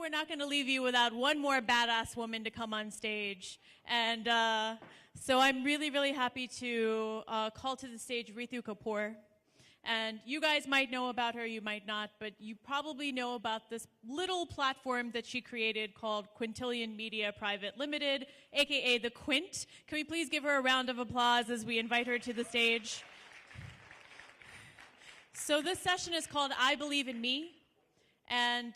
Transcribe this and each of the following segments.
we're not going to leave you without one more badass woman to come on stage. And so I'm really, really happy to call to the stage Ritu Kapur. And you guys might know about her, you might not, but you probably know about this little platform that she created called Quintillion Media Private Limited, aka the Quint. Can we please give her a round of applause as we invite her to the stage? So this session is called I Believe in Me. And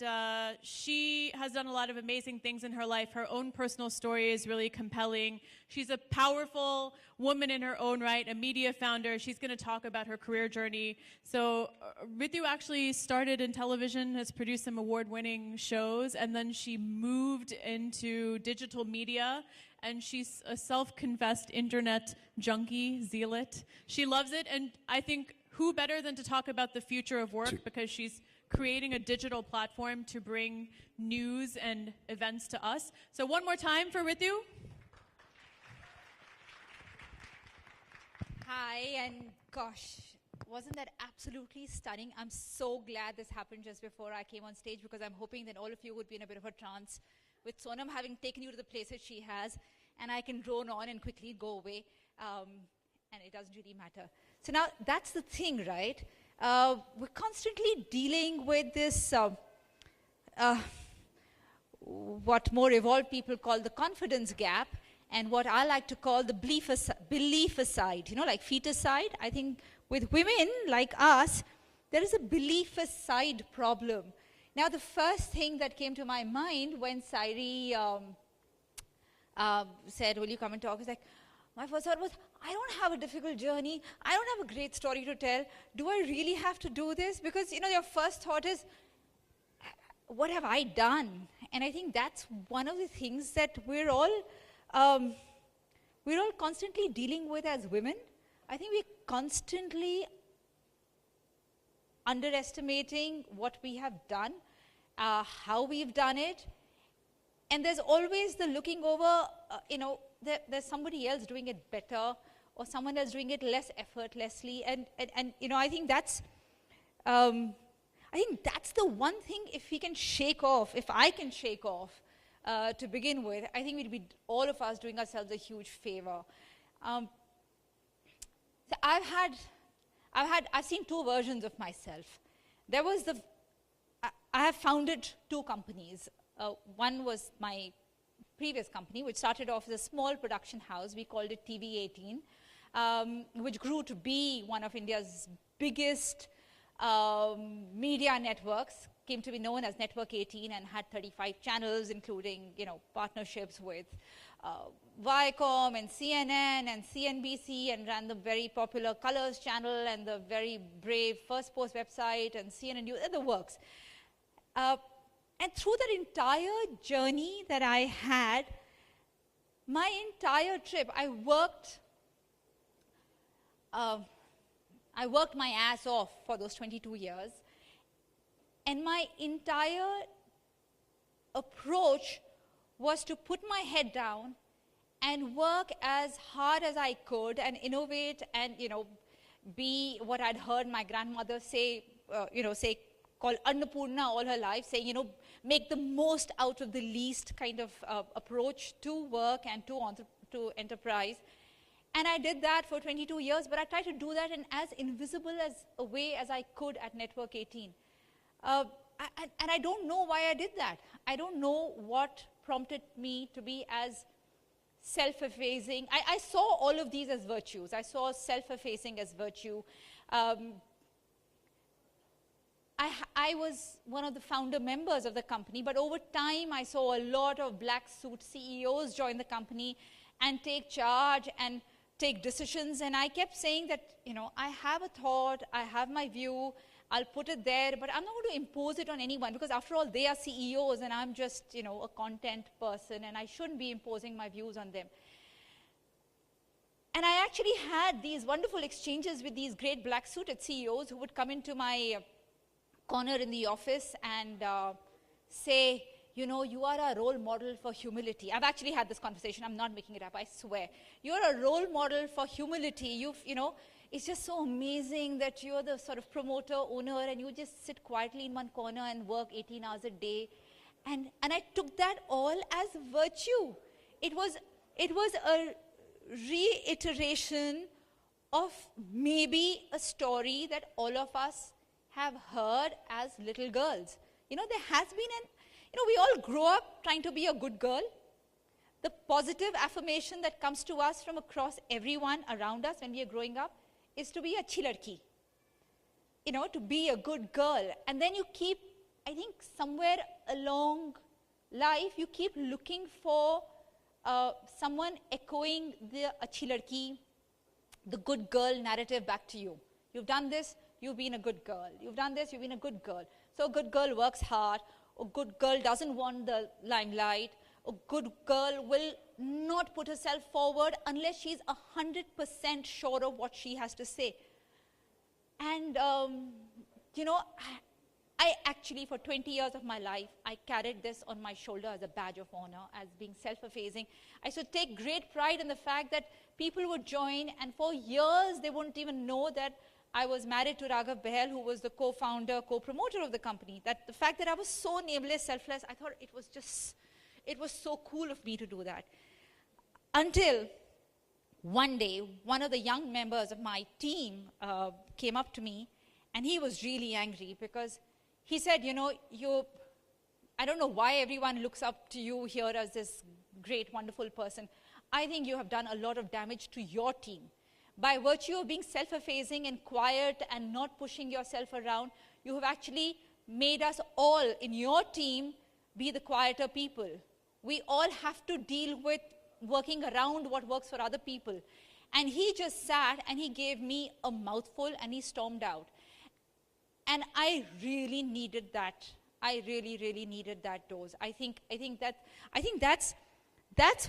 she has done a lot of amazing things in her life. Her own personal story is really compelling. She's a powerful woman in her own right, a media founder. She's going to talk about her career journey. So Ritu actually started in television, has produced some award-winning shows, and then she moved into digital media. And she's a self-confessed internet junkie, zealot. She loves it, and I think who better than to talk about the future of work, because she's creating a digital platform to bring news and events to us. So one more time for Ritu. Hi, and gosh, wasn't that absolutely stunning? I'm so glad this happened just before I came on stage, because I'm hoping that all of you would be in a bit of a trance with Sonam having taken you to the places she has, and I can drone on and quickly go away, and it doesn't really matter. So now, that's the thing, right? We're constantly dealing with this, what more evolved people call the confidence gap, and what I like to call the belief aside, you know, like feticide. I think with women like us, there is a belief aside problem. Now, the first thing that came to my mind when Sairi said, will you come and talk, is like, my first thought was, I don't have a difficult journey. I don't have a great story to tell. Do I really have to do this? Because, you know, your first thought is, what have I done? And I think that's one of the things that we're all constantly dealing with as women. I think we're constantly underestimating what we have done, how we've done it. And there's always the looking over, you know, there's somebody else doing it better, or someone else doing it less effortlessly, and you know, I think that's the one thing, if we can shake off, if I can shake off to begin with, I think we'd be all of us doing ourselves a huge favor. So I've seen two versions of myself. There was I have founded two companies. One was my previous company, which started off as a small production house. We called it TV18, which grew to be one of India's biggest media networks, came to be known as Network 18, and had 35 channels, including, you know, partnerships with Viacom and CNN and CNBC, and ran the very popular Colors channel and the very brave First Post website and CNN News, and the works. And through that entire journey that I had, my entire trip, I worked my ass off for those 22 years. And my entire approach was to put my head down and work as hard as I could and innovate and, you know, be what I'd heard my grandmother say, called Annapurna all her life, saying, you know, make the most out of the least kind of approach to work and to enterprise. And I did that for 22 years, but I tried to do that in as invisible as a way as I could at Network 18. And I don't know why I did that. I don't know what prompted me to be as self-effacing. I saw all of these as virtues. I saw self-effacing as virtue. I was one of the founder members of the company, but over time I saw a lot of black suit CEOs join the company and take charge and take decisions, and I kept saying that, you know, I have a thought, I have my view, I'll put it there, but I'm not going to impose it on anyone, because after all, they are CEOs and I'm just, you know, a content person, and I shouldn't be imposing my views on them. And I actually had these wonderful exchanges with these great black suited CEOs who would come into my corner in the office and say, you know, you are a role model for humility. I've actually had this conversation. I'm not making it up, I swear. You're a role model for humility. You know, it's just so amazing that you're the sort of promoter, owner, and you just sit quietly in one corner and work 18 hours a day. And I took that all as virtue. It was a reiteration of maybe a story that all of us have heard as little girls. You know, there has been we all grow up trying to be a good girl. The positive affirmation that comes to us from across everyone around us when we are growing up is to be a achhi ladki. You know, to be a good girl. And then you keep, I think somewhere along life, you keep looking for someone echoing the achhi ladki, the good girl narrative back to you. You've done this, you've been a good girl. You've done this, you've been a good girl. So a good girl works hard. A good girl doesn't want the limelight. A good girl will not put herself forward unless she's 100% sure of what she has to say. And, you know, I actually, for 20 years of my life, I carried this on my shoulder as a badge of honor, as being self-effacing. I should take great pride in the fact that people would join, and for years they wouldn't even know that I was married to Raghav Behel, who was the co-founder, co-promoter of the company. That the fact that I was so nameless, selfless, I thought it was so cool of me to do that. Until one day, one of the young members of my team came up to me, and he was really angry because he said, you know, I don't know why everyone looks up to you here as this great, wonderful person. I think you have done a lot of damage to your team. By virtue of being self-effacing and quiet and not pushing yourself around, you have actually made us all in your team be the quieter people. We all have to deal with working around what works for other people. And he just sat and he gave me a mouthful and he stormed out. And I really needed that. I really, really needed that dose. I think that's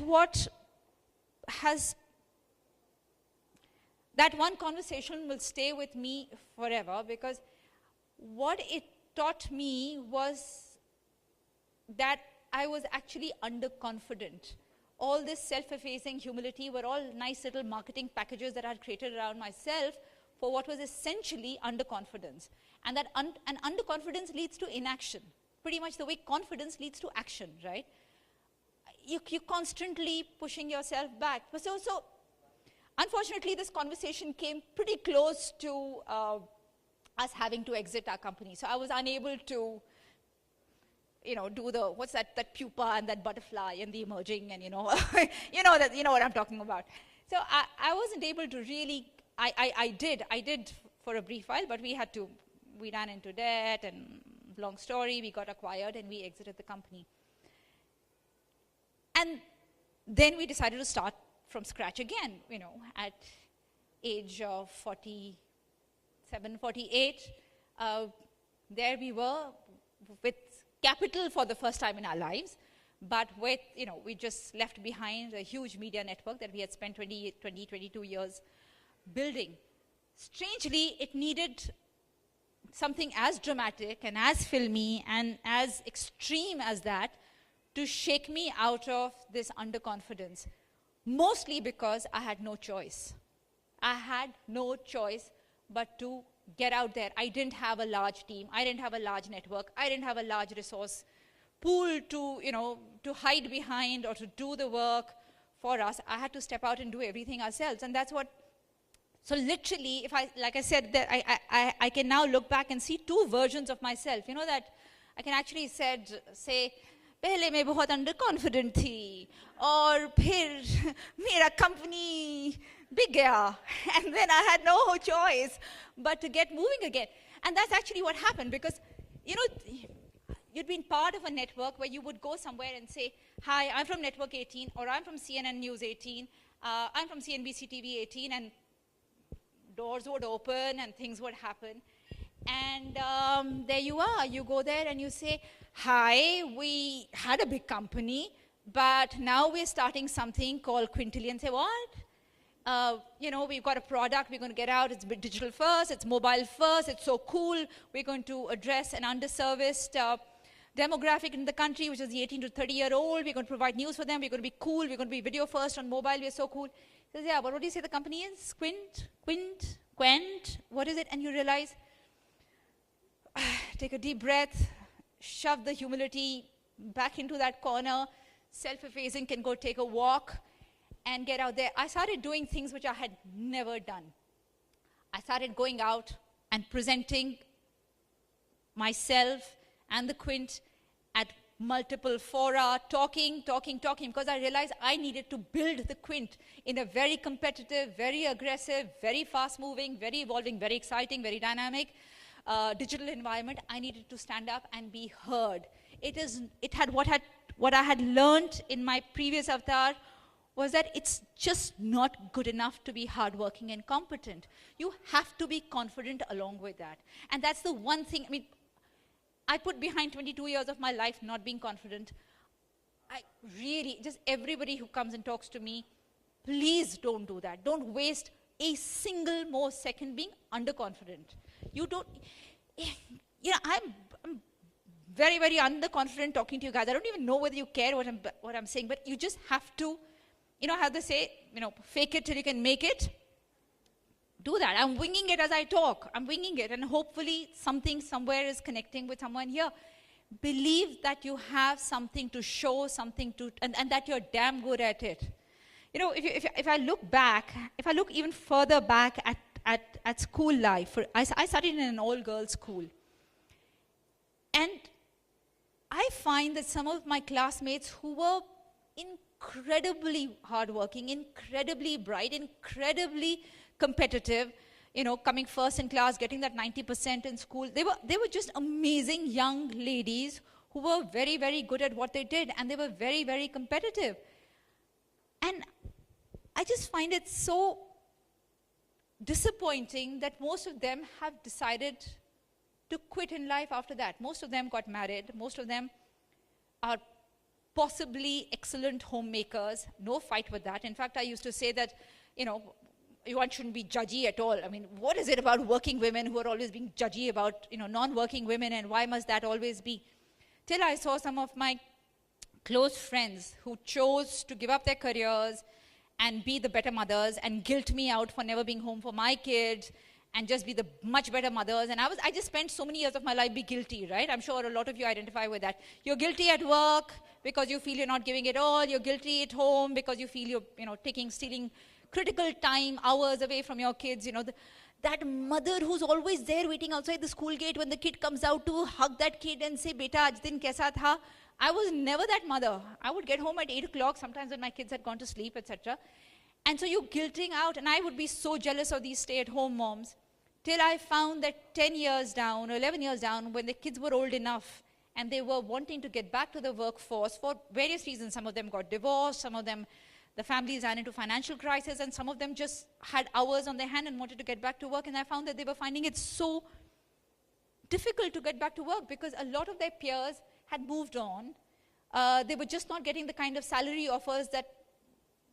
what has. That one conversation will stay with me forever, because what it taught me was that I was actually underconfident. All this self-effacing humility were all nice little marketing packages that I had created around myself for what was essentially underconfidence. And that and underconfidence leads to inaction. Pretty much the way confidence leads to action, right? You're constantly pushing yourself back. So unfortunately, this conversation came pretty close to us having to exit our company. So I was unable to, you know, do the, what's that pupa and that butterfly and the emerging and, you know, you know what I'm talking about. So I wasn't able to really, I did for a brief while, but we ran into debt, and long story, we got acquired and we exited the company. And then we decided to start from scratch again, you know, at age of 47, 48. There we were with capital for the first time in our lives, but with, you know, we just left behind a huge media network that we had spent 22 years building. Strangely, it needed something as dramatic and as filmy and as extreme as that to shake me out of this underconfidence. Mostly because I had no choice. I had no choice but to get out there. I didn't have a large team. I didn't have a large network. I didn't have a large resource pool to, you know, to hide behind or to do the work for us. I had to step out and do everything ourselves. And that's what, so literally, like I said, that I can now look back and see two versions of myself. You know, that I can actually say, पहले मैं बहुत underconfident थी और फिर मेरा company बिक गया, and then I had no choice but to get moving again. And that's actually what happened, because, you know, you'd been part of a network where you would go somewhere and say, hi, I'm from Network 18, or I'm from CNN News 18, I'm from CNBC TV 18, and doors would open and things would happen. And there you are. You go there and you say, hi, we had a big company, but now we're starting something called Quintillion. Say, what? You know, we've got a product, we're going to get out, it's digital first, it's mobile first, it's so cool. We're going to address an underserviced demographic in the country, which is the 18 to 30-year-old. We're going to provide news for them. We're going to be cool. We're going to be video first on mobile. We're so cool. He says, yeah, but what do you say the company is? Quint, what is it? And you realize, take a deep breath, shove the humility back into that corner, self-effacing, can go take a walk and get out there. I started doing things which I had never done. I started going out and presenting myself and the Quint at multiple fora, talking, because I realized I needed to build the Quint in a very competitive, very aggressive, very fast-moving, very evolving, very exciting, very dynamic digital environment. I needed to stand up and be heard. It had what I had learned in my previous avatar was that it's just not good enough to be hardworking and competent. You have to be confident along with that. And that's the one thing, I mean, I put behind 22 years of my life not being confident. I really, just everybody who comes and talks to me, please don't do that. Don't waste a single more second being underconfident. You don't, you know, I'm very, very underconfident talking to you guys. I don't even know whether you care what I'm saying, but you just have to, you know how they say, you know, fake it till you can make it. Do that. I'm winging it as I talk. I'm winging it, and hopefully something somewhere is connecting with someone here. Believe that you have something to show, something to, and that you're damn good at it. You know, if I look back, if I look even further back at school life, I studied in an all-girls school. And I find that some of my classmates who were incredibly hardworking, incredibly bright, incredibly competitive, you know, coming first in class, getting that 90% in school. They were just amazing young ladies who were very, very good at what they did, and they were very, very competitive. And I just find it so disappointing that most of them have decided to quit in life after that. Most of them got married. Most of them are possibly excellent homemakers. No fight with that. In fact, I used to say that, you know, one shouldn't be judgy at all. I mean, what is it about working women who are always being judgy about, you know, non-working women, and why must that always be? Till I saw some of my close friends who chose to give up their careers and be the better mothers and guilt me out for never being home for my kids and just be the much better mothers. And I just spent so many years of my life be guilty, right? I'm sure a lot of you identify with that. You're guilty at work because you feel you're not giving it all. You're guilty at home because you feel you're, you know, stealing critical time, hours away from your kids. You know, that mother who's always there waiting outside the school gate when the kid comes out to hug that kid and say, "Beta, aaj din kaisa tha?" I was never that mother. I would get home at 8 o'clock, sometimes when my kids had gone to sleep, etc. And so you're guilting out, and I would be so jealous of these stay-at-home moms, till I found that 10 years down, or 11 years down, when the kids were old enough, and they were wanting to get back to the workforce for various reasons. Some of them got divorced, some of them, the families ran into financial crisis, and some of them just had hours on their hand and wanted to get back to work. And I found that they were finding it so difficult to get back to work because a lot of their peers had moved on. They were just not getting the kind of salary offers that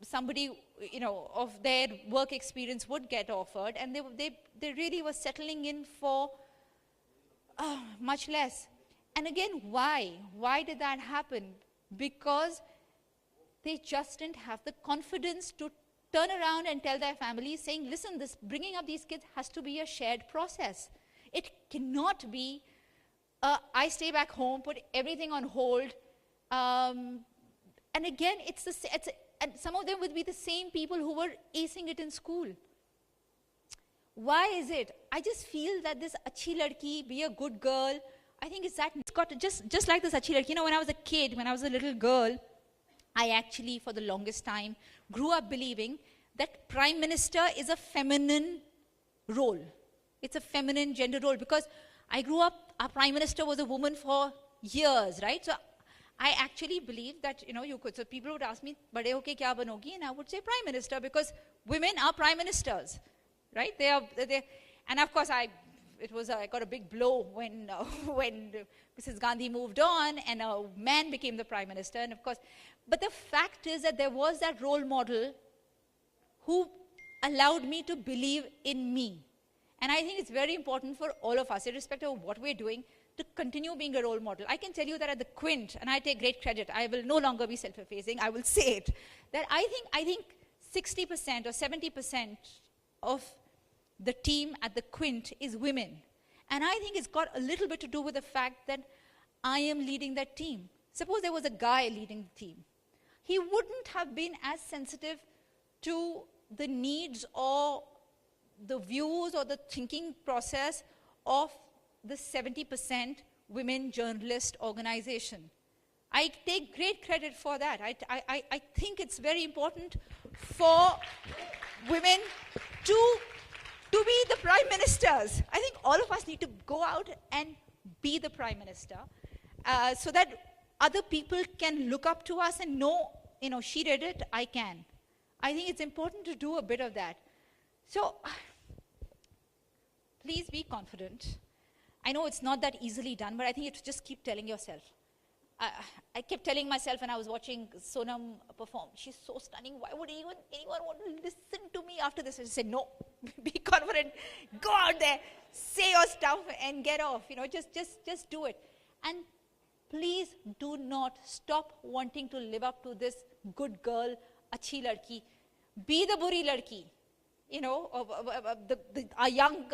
somebody, you know, of their work experience would get offered, and they really were settling in for much less. And again, why? Why did that happen? Because they just didn't have the confidence to turn around and tell their families, saying, listen, this bringing up these kids has to be a shared process. It cannot be, I stay back home, put everything on hold. And again, and some of them would be the same people who were acing it in school. Why is it? I just feel that this achhi ladki, be a good girl, I think it's got to just like this achhi ladki. You know, when I was a kid, when I was a little girl, I actually, for the longest time, grew up believing that Prime Minister is a feminine role. It's a feminine gender role, because I grew up, our Prime Minister was a woman for years, right? So I actually believe that, you know, you could, so people would ask me, bade hoke kya banogi? And I would say Prime Minister, because women are Prime Ministers, right? They, and of course I got a big blow when Mrs. Gandhi moved on and a man became the Prime Minister, and of course, but the fact is that there was that role model who allowed me to believe in me. And I think it's very important for all of us, irrespective of what we're doing, to continue being a role model. I can tell you that at the Quint, and I take great credit, I will no longer be self-effacing, I will say it, that I think 60% or 70% of the team at the Quint is women. And I think it's got a little bit to do with the fact that I am leading that team. suppose there was a guy leading the team, he wouldn't have been as sensitive to the needs or the views or the thinking process of the 70% women journalist organization. I take great credit for that. I think it's very important for women to be the prime ministers. I think all of us need to go out and be the prime minister so that other people can look up to us and know, she did it, I can. I think it's important to do a bit of that. So please be confident. I know it's not that easily done, but I think you have to just keep telling yourself. I kept telling myself when I was watching Sonam perform, she's so stunning, why would anyone want to listen to me after this? I said, no, be confident, go out there, say your stuff and get off, just do it. And please do not stop wanting to live up to this good girl, achhi ladki. Be the buri ladki. Our young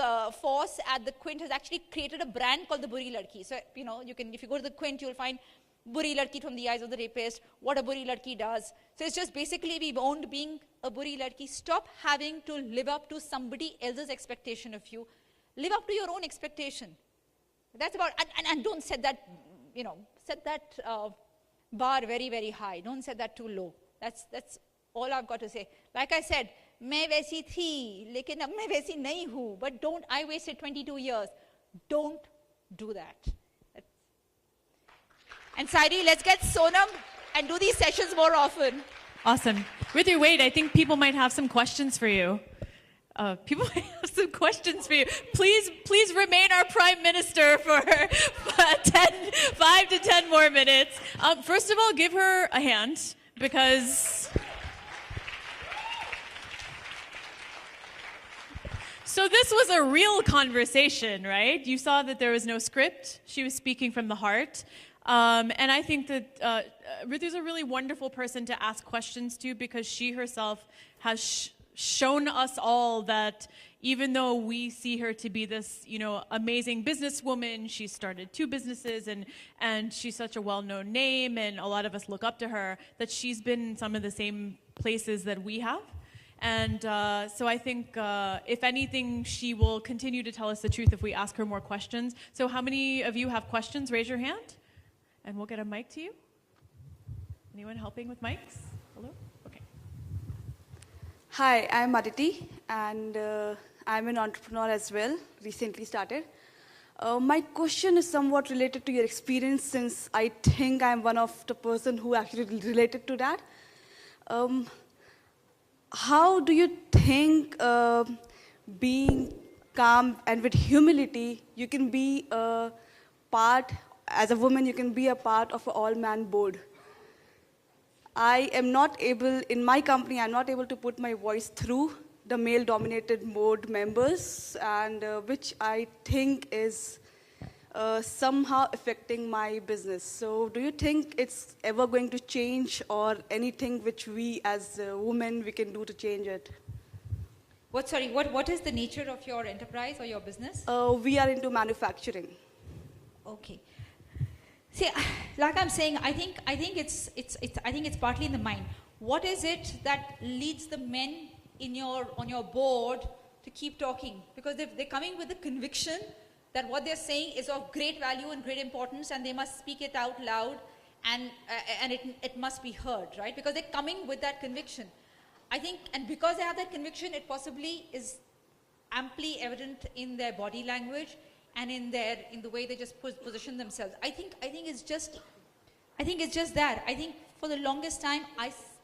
force at the Quint has actually created a brand called the Buri Ladki. So, if you go to the Quint, you'll find Buri Ladki from the eyes of the rapist, what a Buri Ladki does. So it's just basically we've owned being a Buri Ladki. Stop having to live up to somebody else's expectation of you. Live up to your own expectation. That's about, and don't set that, set that bar very, very high. Don't set that too low. That's all I've got to say. Like I said, मैं वैसी थी, लेकिन अब मैं वैसी नहीं हूँ. But I wasted 22 years. Don't do that. And Sairi, let's get Sonam and do these sessions more often. Awesome. Ritu, wait, I think people might have some questions for you. Please remain our prime minister for 5 to 10 more minutes. First of all, give her a hand because... So this was a real conversation, right? You saw that there was no script. She was speaking from the heart. And I think that Ritu's a really wonderful person to ask questions to because she herself has shown us all that even though we see her to be this, amazing businesswoman, she started 2 businesses and she's such a well-known name and a lot of us look up to her, that she's been in some of the same places that we have. And so I think, if anything, she will continue to tell us the truth if we ask her more questions. So how many of you have questions? Raise your hand, and we'll get a mic to you. Anyone helping with mics? Hello? Okay. Hi, I'm Aditi, and I'm an entrepreneur as well, recently started. My question is somewhat related to your experience, since I think I'm one of the person who actually related to that. How do you think being calm and with humility, you can be a part, as a woman, you can be a part of an all-man board? I am not able, in my company, I'm not able to put my voice through the male-dominated board members, and which I think is somehow affecting my business. So do you think it's ever going to change, or anything which we as women we can do to change it? What is the nature of your enterprise or your business? We are into manufacturing. Okay. See, like I'm saying, I think it's partly in the mind. What is it that leads the men on your board to keep talking? Because they're coming with the conviction that what they're saying is of great value and great importance, and they must speak it out loud, and it must be heard, right? Because they're coming with that conviction. I think, and because they have that conviction, it possibly is amply evident in their body language and in the way they just position themselves. I think it's just that. I think for the longest time,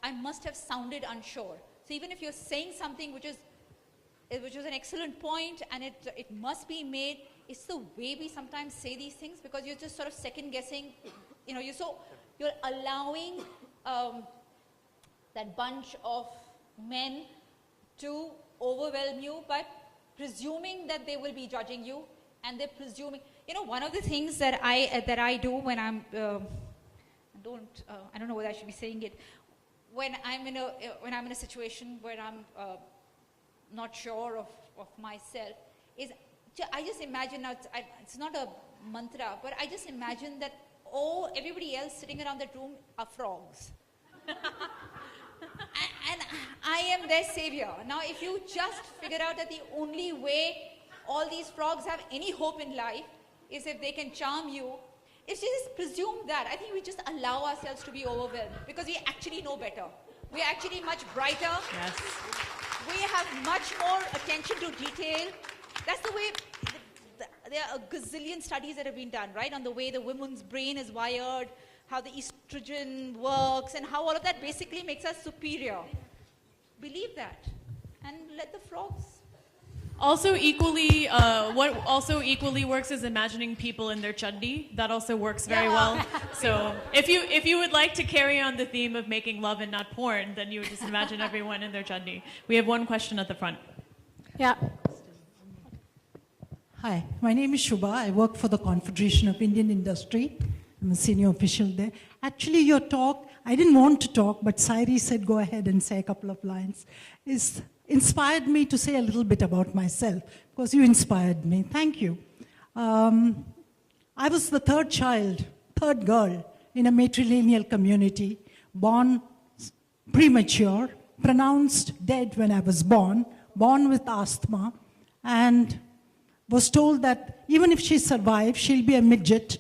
I must have sounded unsure. So even if you're saying something which is an excellent point and it must be made, it's the way we sometimes say these things, because you're just sort of second guessing, you're allowing that bunch of men to overwhelm you by presuming that they will be judging you, and they're presuming, one of the things that I do when I'm, I don't know whether I should be saying it, when I'm in a situation where I'm not sure of myself, is I just imagine, now it's not a mantra, but I just imagine that oh, everybody else sitting around that room are frogs. and I am their savior. Now, if you just figure out that the only way all these frogs have any hope in life is if they can charm you, if you just presume that, I think we just allow ourselves to be overwhelmed because we actually know better. We are actually much brighter. Yes. We have much more attention to detail. That's the way, there are a gazillion studies that have been done, right, on the way the woman's brain is wired, how the estrogen works, and how all of that basically makes us superior. Believe that, and let the frogs. Also equally, what also equally works is imagining people in their chandi. That also works very well. So if you would like to carry on the theme of making love and not porn, then you would just imagine everyone in their chandi. We have one question at the front. Yeah. Hi, my name is Shubha. I work for the Confederation of Indian Industry. I'm a senior official there. Actually, your talk, I didn't want to talk, but Sairi said go ahead and say a couple of lines, is inspired me to say a little bit about myself, because you inspired me. Thank you. I was the third girl in a matrilineal community, born premature, pronounced dead when I was born with asthma, and was told that even if she survives, she'll be a midget,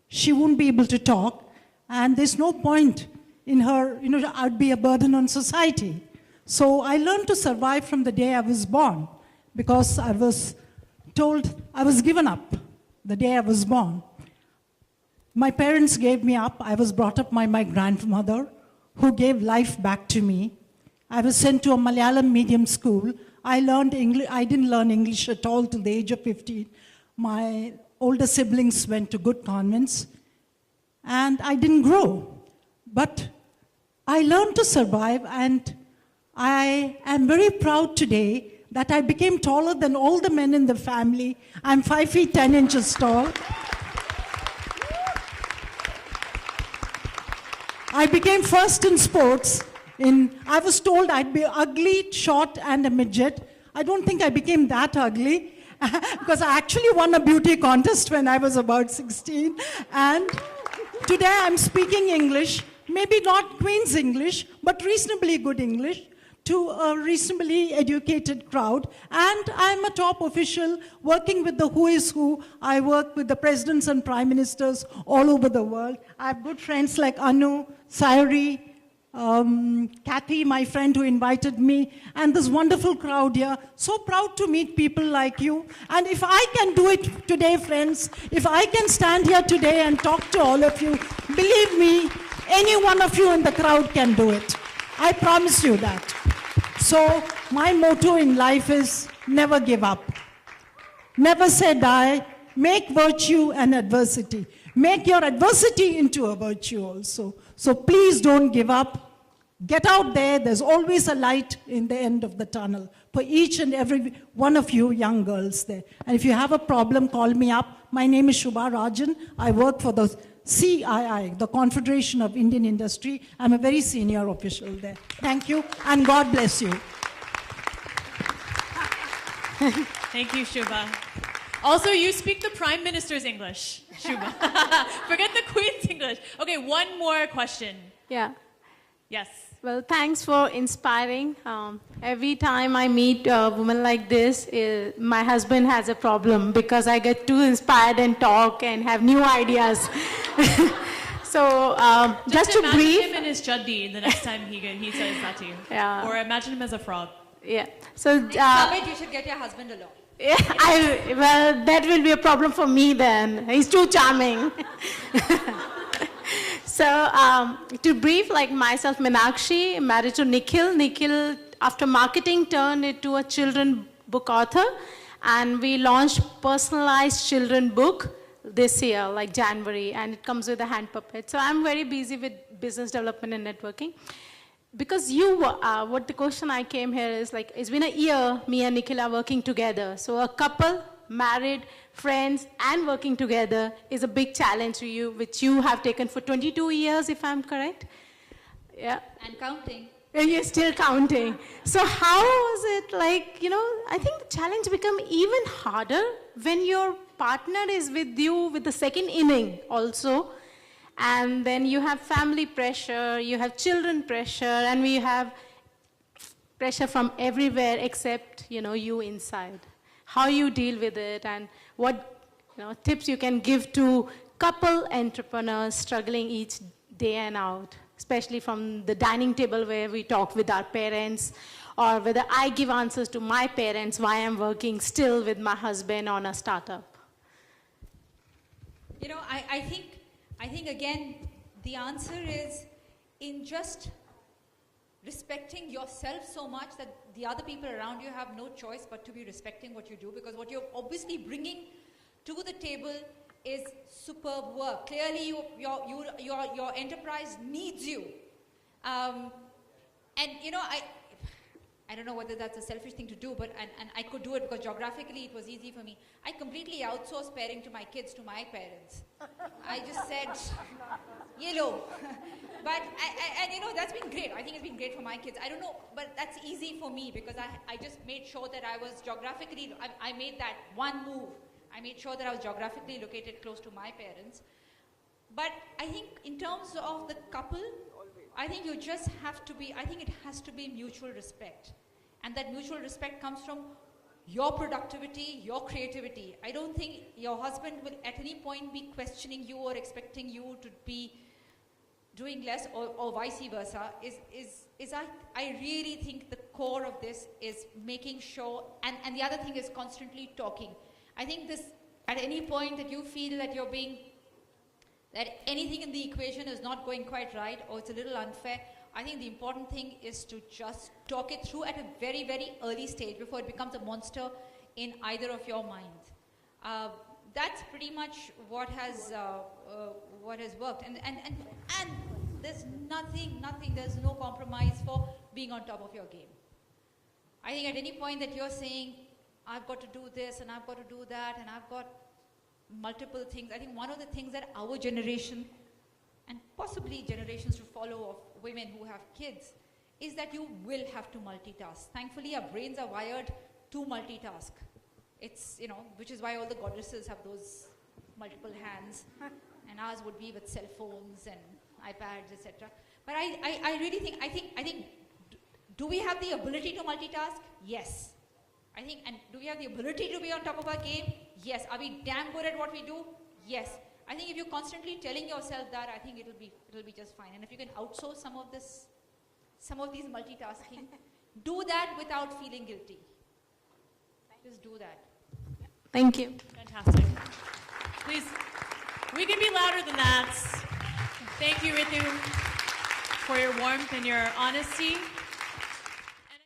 she won't be able to talk, and there's no point in her, I'd be a burden on society. So I learned to survive from the day I was born, because I was told, I was given up the day I was born. My parents gave me up. I was brought up by my grandmother, who gave life back to me. I was sent to a Malayalam medium school. I learned English. I didn't learn English at all till the age of 15. My older siblings went to good convents, and I didn't grow. But I learned to survive, and I am very proud today that I became taller than all the men in the family. I'm 5 feet 10 inches tall. I became first in sports. I was told I'd be ugly, short, and a midget. I don't think I became that ugly, because I actually won a beauty contest when I was about 16. And today I'm speaking English, maybe not Queen's English, but reasonably good English, to a reasonably educated crowd. And I'm a top official working with the who is who. I work with the presidents and prime ministers all over the world. I have good friends like Anu, Sairi, Kathy, my friend who invited me, and this wonderful crowd here. So proud to meet people like you. And if I can do it today, friends, if I can stand here today and talk to all of you, believe me, any one of you in the crowd can do it. I promise you that. So my motto in life is never give up. Never say die. Make virtue an adversity. Make your adversity into a virtue also. So please don't give up. Get out there. There's always a light in the end of the tunnel for each and every one of you young girls there. And if you have a problem, call me up. My name is Shubha Rajan. I work for the CII, the Confederation of Indian Industry. I'm a very senior official there. Thank you, and God bless you. Thank you, Shubha. Also, you speak the Prime Minister's English, Shubha. Forget the Queen's English. Okay, one more question. Yeah. Yes. Well, thanks for inspiring. Every time I meet a woman like this, my husband has a problem because I get too inspired and talk and have new ideas. So just to brief. Imagine him in his chuddi the next time he says that to you. Yeah. Or imagine him as a frog. Yeah. So Summit, you should get your husband along. yeah, well, that will be a problem for me then. He's too charming. So to brief, like myself, Meenakshi, married to Nikhil. Nikhil, after marketing, turned into a children book author. And we launched personalized children book this year, like January. And it comes with a hand puppet. So I'm very busy with business development and networking. Because what the question I came here is like, it's been a year, me and Nikhil are working together. So a couple, married, friends, and working together is a big challenge to you, which you have taken for 22 years, if I'm correct. Yeah. And counting. And you're still counting. So how was it like, I think the challenge become even harder when your partner is with you with the second inning also. And then you have family pressure, you have children pressure, and we have pressure from everywhere except, you inside. How you deal with it, and what tips you can give to couple entrepreneurs struggling each day and out, especially from the dining table where we talk with our parents, or whether I give answers to my parents why I'm working still with my husband on a startup. I think again, the answer is in just respecting yourself so much that the other people around you have no choice but to be respecting what you do, because what you're obviously bringing to the table is superb work. Clearly, your enterprise needs you. I don't know whether that's a selfish thing to do, but and I could do it because geographically it was easy for me. I completely outsourced parenting to my kids to my parents. I just said, yellow. But that's been great. I think it's been great for my kids. I don't know, but that's easy for me because I just made sure that I was geographically, I made that one move. I made sure that I was geographically located close to my parents. But I think in terms of the couple, I think you just have to be, I think it has to be mutual respect. And that mutual respect comes from your productivity, your creativity. I don't think your husband will at any point be questioning you or expecting you to be doing less or vice versa. I really think the core of this is making sure, and the other thing is constantly talking. I think this, at any point that you feel that you're being, that anything in the equation is not going quite right or it's a little unfair, I think the important thing is to just talk it through at a very, very early stage before it becomes a monster in either of your minds. That's pretty much what has worked. And there's nothing, there's no compromise for being on top of your game. I think at any point that you're saying, I've got to do this and I've got to do that and I've got multiple things. I think one of the things that our generation and possibly generations to follow of women who have kids is that you will have to multitask. Thankfully, our brains are wired to multitask. It's, which is why all the goddesses have those multiple hands and ours would be with cell phones and iPads, etc. But I really think, do we have the ability to multitask? Yes. And do we have the ability to be on top of our game? Yes. Are we damn good at what we do? Yes. I think if you're constantly telling yourself that, I think it'll be just fine. And if you can outsource some of these multitasking, do that without feeling guilty. Just do that. Thank you. Fantastic. Please, we can be louder than that. Thank you, Ritu, for your warmth and your honesty.